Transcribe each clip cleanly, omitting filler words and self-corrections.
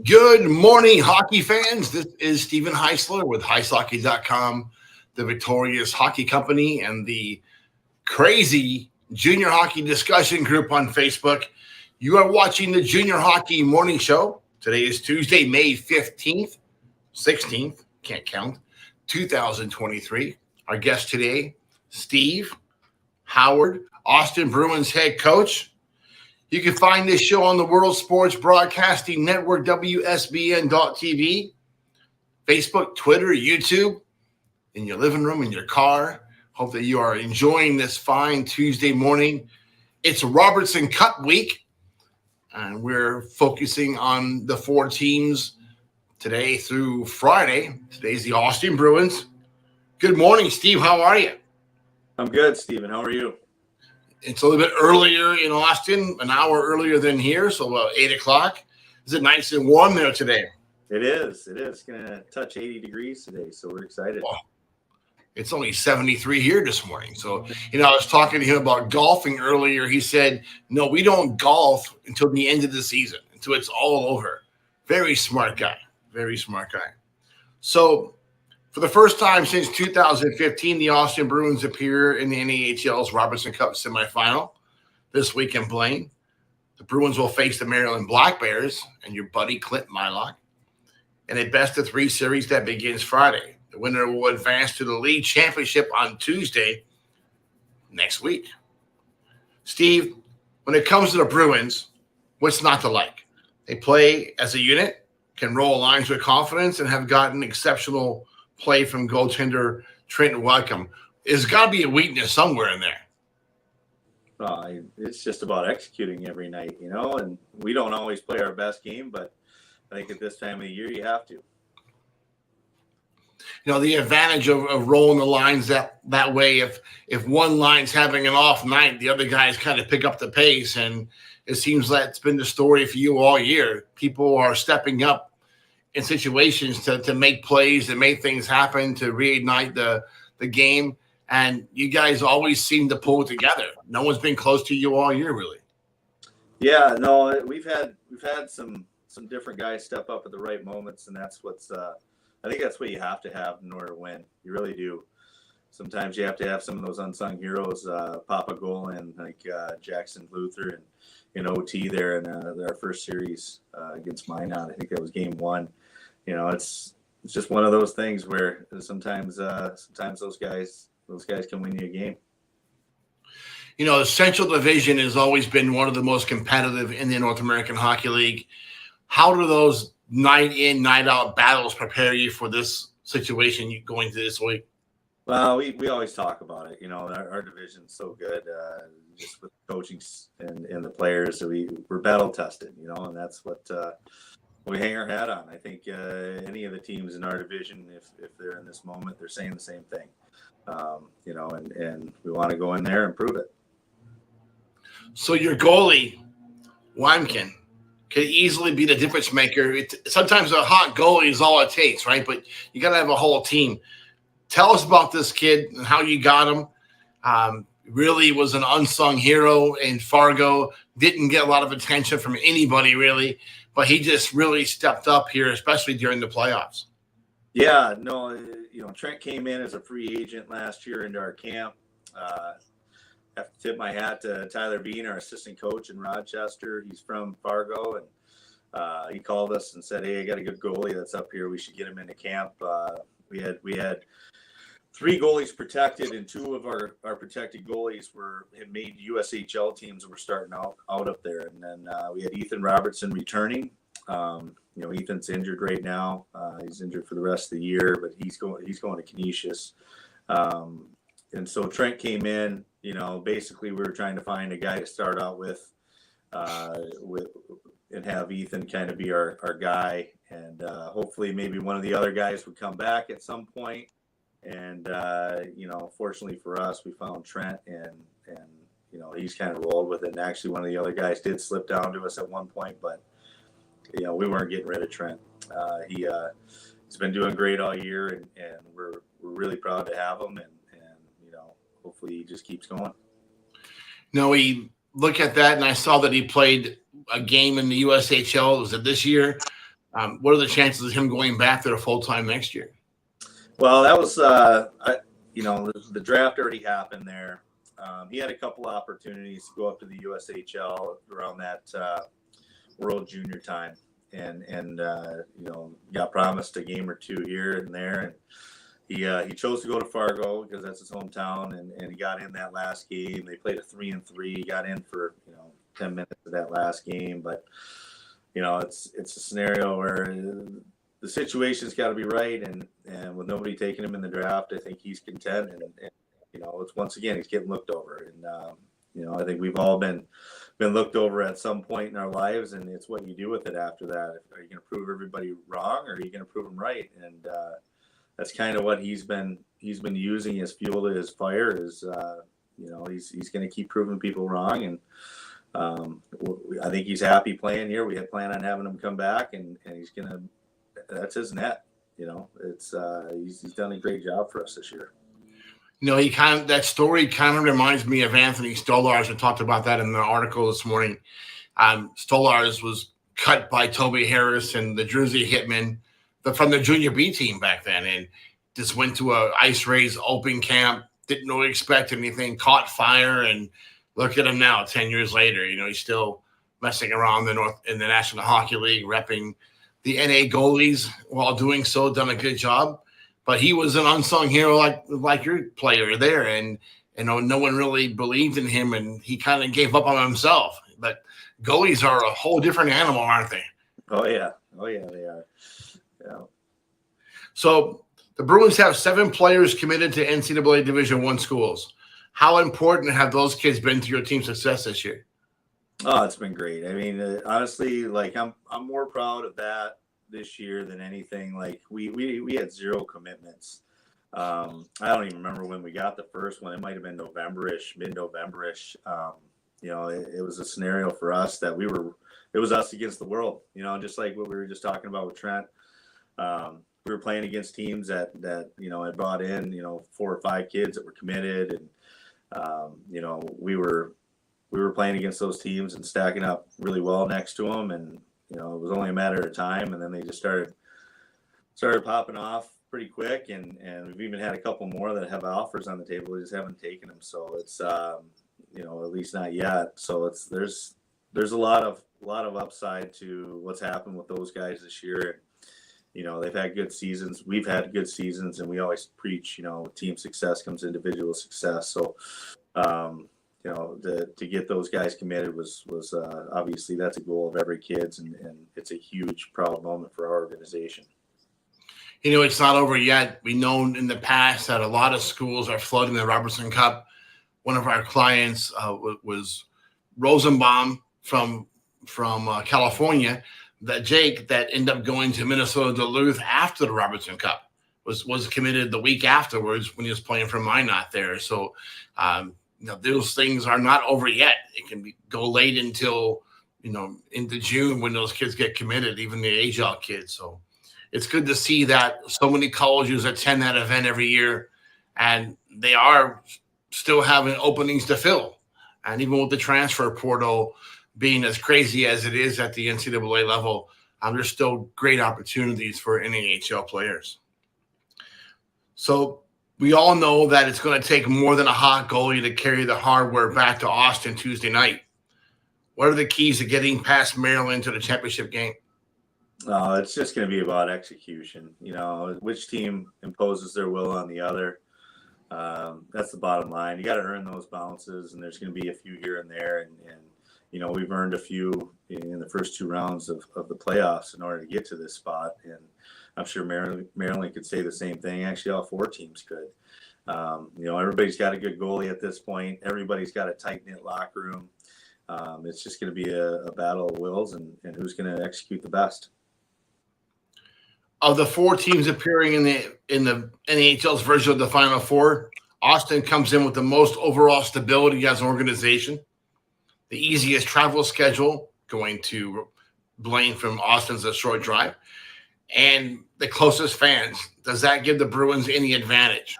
Good morning, hockey fans. This is Steven Heisler with HeisHockey.com, the Victorious Hockey Company, and the crazy junior hockey discussion group on Facebook. You are watching the Junior Hockey Morning Show. Today is Tuesday, May 15th, 16th, can't count, 2023. Our guest today, Steve Howard, Austin Bruins head coach. You can find this show on the World Sports Broadcasting Network, WSBN.TV, Facebook, Twitter, YouTube, in your living room, in your car. Hope that you are enjoying this fine Tuesday morning. It's Robertson Cup week, and we're focusing on the four teams today through Friday. Today's the Austin Bruins. Good morning, Steve. How are you? I'm good, Steven. How are you? It's a little bit earlier in Austin, an hour earlier than here, so about 8 o'clock. Is it nice and warm there today? It is. It is going to touch 80 degrees today, so we're excited. Well, it's only 73 here this morning. So, I was talking to him about golfing earlier. He said, no, we don't golf until the end of the season, until it's all over. Very smart guy. Very smart guy. So, for the first time since 2015, the Austin Bruins appear in the NAHL's Robertson Cup semifinal this week in Blaine. The Bruins will face the Maryland Black Bears and your buddy Clint Mylock in a best-of-3 series that begins Friday. The winner will advance to the league championship on Tuesday next week. Steve, when it comes to the Bruins, what's not to like? They play as a unit, can roll lines with confidence, and have gotten exceptional play from goaltender Trenton Welcome. There's got to be a weakness somewhere in there. It's just about executing every night, and we don't always play our best game, but I think at this time of the year you have to. The advantage of rolling the lines that way, if one line's having an off night, the other guys kind of pick up the pace, and it seems like it's been the story for you all year. People are stepping up in situations to make plays, to make things happen, to reignite the game. And you guys always seem to pull it together. No one's been close to you all year, really. Yeah, no, we've had some different guys step up at the right moments, and that's what's I think that's what you have to have in order to win. You really do. Sometimes you have to have some of those unsung heroes pop a goal in, like Jackson Luther and in OT there in our first series against Minot. I think that was game 1. It's just one of those things where sometimes those guys can win you a game. The Central Division has always been one of the most competitive in the North American Hockey League. How do those night in, night out battles prepare you for this situation going to this week? Well, we always talk about it. Our division's so good, just with coaching and the players. So we're battle tested, and that's what we hang our hat on. I think any of the teams in our division, if they're in this moment, they're saying the same thing. And we want to go in there and prove it. So your goalie, Wymkin, could easily be the difference maker. Sometimes a hot goalie is all it takes, right? But you got to have a whole team. Tell us about this kid and how you got him. Really was an unsung hero in Fargo. Didn't get a lot of attention from anybody, really. But he just really stepped up here, especially during the playoffs. Yeah, no, Trent came in as a free agent last year into our camp. I have to tip my hat to Tyler Bean, our assistant coach in Rochester. He's from Fargo, and he called us and said, "Hey, I got a good goalie that's up here. We should get him into camp." We had 3 goalies protected, and 2 of our protected goalies had made USHL teams and were starting out up there. And then we had Ethan Robertson returning. Ethan's injured right now. He's injured for the rest of the year, but he's going to Canisius. And so Trent came in. Basically we were trying to find a guy to start out with and have Ethan kind of be our guy. And hopefully maybe one of the other guys would come back at some point. And, fortunately for us, we found Trent and he's kind of rolled with it. And actually one of the other guys did slip down to us at one point, but, we weren't getting rid of Trent. He's been doing great all year, and we're really proud to have him. And hopefully he just keeps going. We look at that, and I saw that he played a game in the USHL. Was it this year? What are the chances of him going back there full time next year? Well, that was, the draft already happened there. He had a couple opportunities to go up to the USHL around that World Junior time, and got promised a game or two here and there, and he chose to go to Fargo because that's his hometown, and he got in that last game. They played a 3-3. He got in for 10 minutes of that last game, but it's a scenario where the situation's got to be right, and with nobody taking him in the draft, I think he's content, and it's once again he's getting looked over, and I think we've all been looked over at some point in our lives, and it's what you do with it after that. Are you going to prove everybody wrong, or are you going to prove them right? And that's kind of what he's been using as fuel to his fire. Is he's going to keep proving people wrong, and I think he's happy playing here. We had planned on having him come back, and he's gonna. That's his net. It's he's done a great job for us this year. That story kind of reminds me of Anthony Stolarz. I talked about that in the article this morning. Stolarz was cut by Toby Harris and the Jersey Hitmen from the junior B team back then, and just went to a ice race open camp. Didn't really expect anything. Caught fire, and look at him now. 10 years later, he's still messing around in the National Hockey League, repping the NA goalies while doing so. Done a good job. But he was an unsung hero like your player there, and no one really believed in him, and he kind of gave up on himself. But goalies are a whole different animal, aren't they? Oh yeah, they are. Yeah. So the Bruins have 7 players committed to NCAA Division I schools. How important have those kids been to your team's success this year? Oh, it's been great. I mean, honestly, I'm more proud of that this year than anything. Like we had 0 commitments. I don't even remember when we got the first one. It might have been mid-November-ish. It was a scenario for us that it was us against the world, just like what we were just talking about with Trent. We were playing against teams that had brought in, 4 or 5 kids that were committed. And, we were playing against those teams and stacking up really well next to them. And, it was only a matter of time. And then they just started popping off pretty quick. And we've even had a couple more that have offers on the table. We just haven't taken them. So it's, at least not yet. So there's a lot of upside to what's happened with those guys this year. They've had good seasons. We've had good seasons, and we always preach, team success comes individual success. So, to get those guys committed was obviously that's a goal of every kid's, and it's a huge proud moment for our organization. It's not over yet. We know in the past that a lot of schools are floating the Robertson Cup. One of our clients was Rosenbaum from California. That ended up going to Minnesota Duluth after the Robertson Cup was committed the week afterwards when he was playing for Minot there. So, those things are not over yet. It can go late until, into June when those kids get committed, even the AHL kids. So it's good to see that so many colleges attend that event every year, and they are still having openings to fill. And even with the transfer portal being as crazy as it is at the NCAA level, there's still great opportunities for NAHL players. So we all know that it's going to take more than a hot goalie to carry the hardware back to Austin Tuesday night. What are the keys to getting past Maryland to the championship game? It's just going to be about execution. Which team imposes their will on the other. That's the bottom line. You got to earn those bounces, and there's going to be a few here and there. And we've earned a few in the first 2 rounds of the playoffs in order to get to this spot. And I'm sure Maryland could say the same thing. Actually, all 4 teams could. Everybody's got a good goalie at this point. Everybody's got a tight-knit locker room. It's just going to be a battle of wills and who's going to execute the best. Of the 4 teams appearing in the NHL's version of the Final Four, Austin comes in with the most overall stability as an organization, the easiest travel schedule, going to Blaine from Austin's a short drive, and the closest fans. Does that give the Bruins any advantage?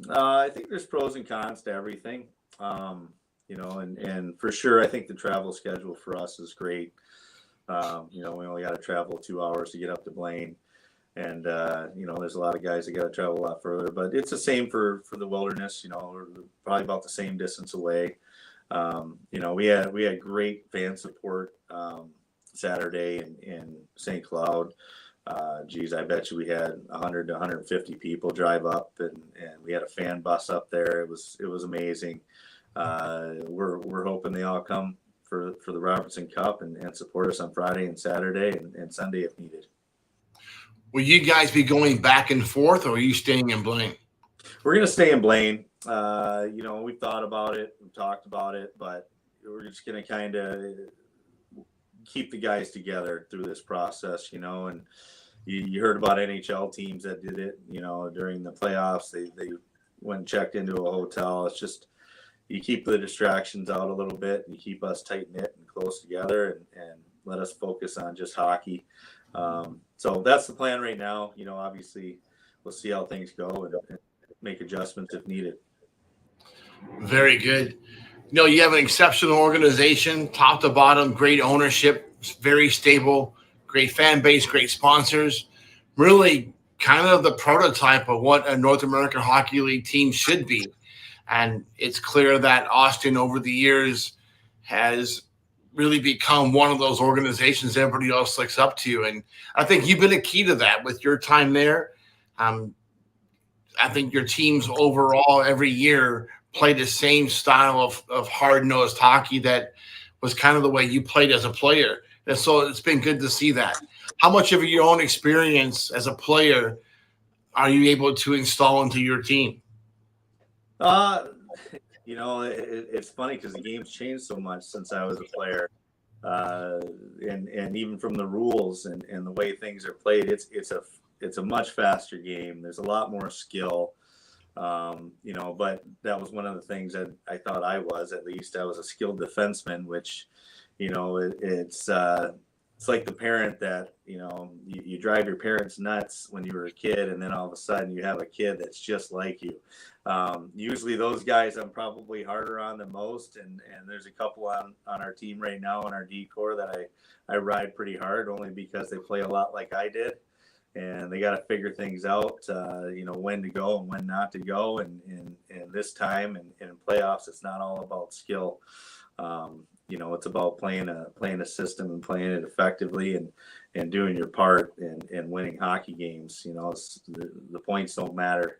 I think there's pros and cons to everything. And for sure, I think the travel schedule for us is great. We only got to travel 2 hours to get up to Blaine. And, there's a lot of guys that got to travel a lot further, but it's the same for the Wilderness. We're probably about the same distance away. We had great fan support Saturday in St. Cloud. I bet you we had 100 to 150 people drive up, and we had a fan bus up there. It was amazing. We're hoping they all come for the Robertson Cup and support us on Friday and Saturday and Sunday if needed. Will you guys be going back and forth, or are you staying in Blaine? We're going to stay in Blaine. We've thought about it, we've talked about it, but we're just going to kind of keep the guys together through this process, and you heard about NHL teams that did it, during the playoffs. They went and checked into a hotel. It's just, you keep the distractions out a little bit, and you keep us tight-knit and close together and let us focus on just hockey. So that's the plan right now. Obviously we'll see how things go and make adjustments if needed. Very good. You have an exceptional organization, top to bottom, great ownership, very stable, great fan base, great sponsors, really kind of the prototype of what a North American Hockey League team should be. And it's clear that Austin over the years has really become one of those organizations everybody else looks up to. And I think you've been a key to that with your time there. I think your teams overall every year play the same style of hard-nosed hockey that was kind of the way you played as a player. And so it's been good to see that. How much of your own experience as a player are you able to install into your team? It's funny because the game's changed so much since I was a player, and even from the rules and the way things are played, it's a much faster game. There's a lot more skill, but that was one of the things that I thought I was a skilled defenseman, which, it's like the parent that, you drive your parents nuts when you were a kid, and then all of a sudden you have a kid that's just like you. Usually those guys I'm probably harder on than most, and there's a couple on our team right now in our D-Corps that I ride pretty hard, only because they play a lot like I did, and they got to figure things out, when to go and when not to go, and this time and in playoffs it's not all about skill. It's about playing a system and playing it effectively and doing your part and winning hockey games. The points don't matter.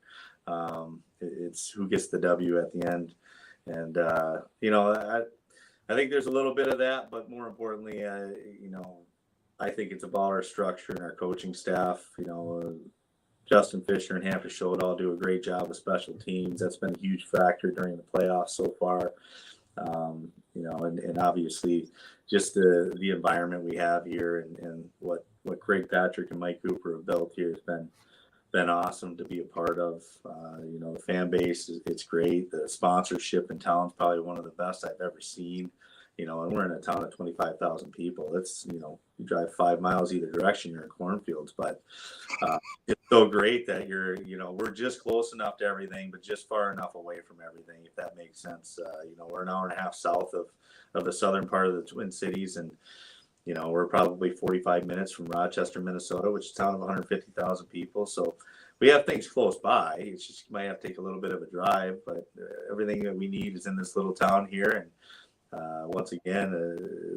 It's who gets the W at the end. And, I think there's a little bit of that, but more importantly, I think it's about our structure and our coaching staff. Justin Fisher and Hampton Schultz all do a great job with special teams. That's been a huge factor during the playoffs so far. And obviously just the environment we have here and what Craig Patrick and Mike Cooper have built here has been awesome to be a part of. The fan base, it's great. The sponsorship in town is probably one of the best I've ever seen. And we're in a town of 25,000 people. It's, you drive 5 miles either direction, you're in cornfields, but it's so great that we're just close enough to everything, but just far enough away from everything, if that makes sense. We're an hour and a half south of the southern part of the Twin Cities, and, we're probably 45 minutes from Rochester, Minnesota, which is a town of 150,000 people. So we have things close by. It's just, you might have to take a little bit of a drive, but everything that we need is in this little town here. And once again,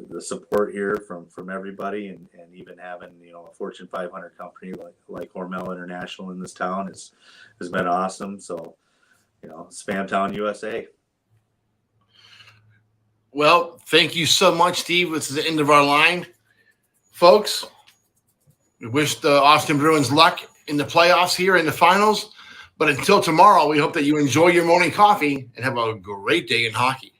the support here from everybody, and even having a Fortune 500 company like Hormel International in this town has been awesome. So Spam Town, USA. Well, thank you so much, Steve. This is the end of our line, folks. We wish the Austin Bruins luck in the playoffs here in the finals. But until tomorrow, we hope that you enjoy your morning coffee and have a great day in hockey.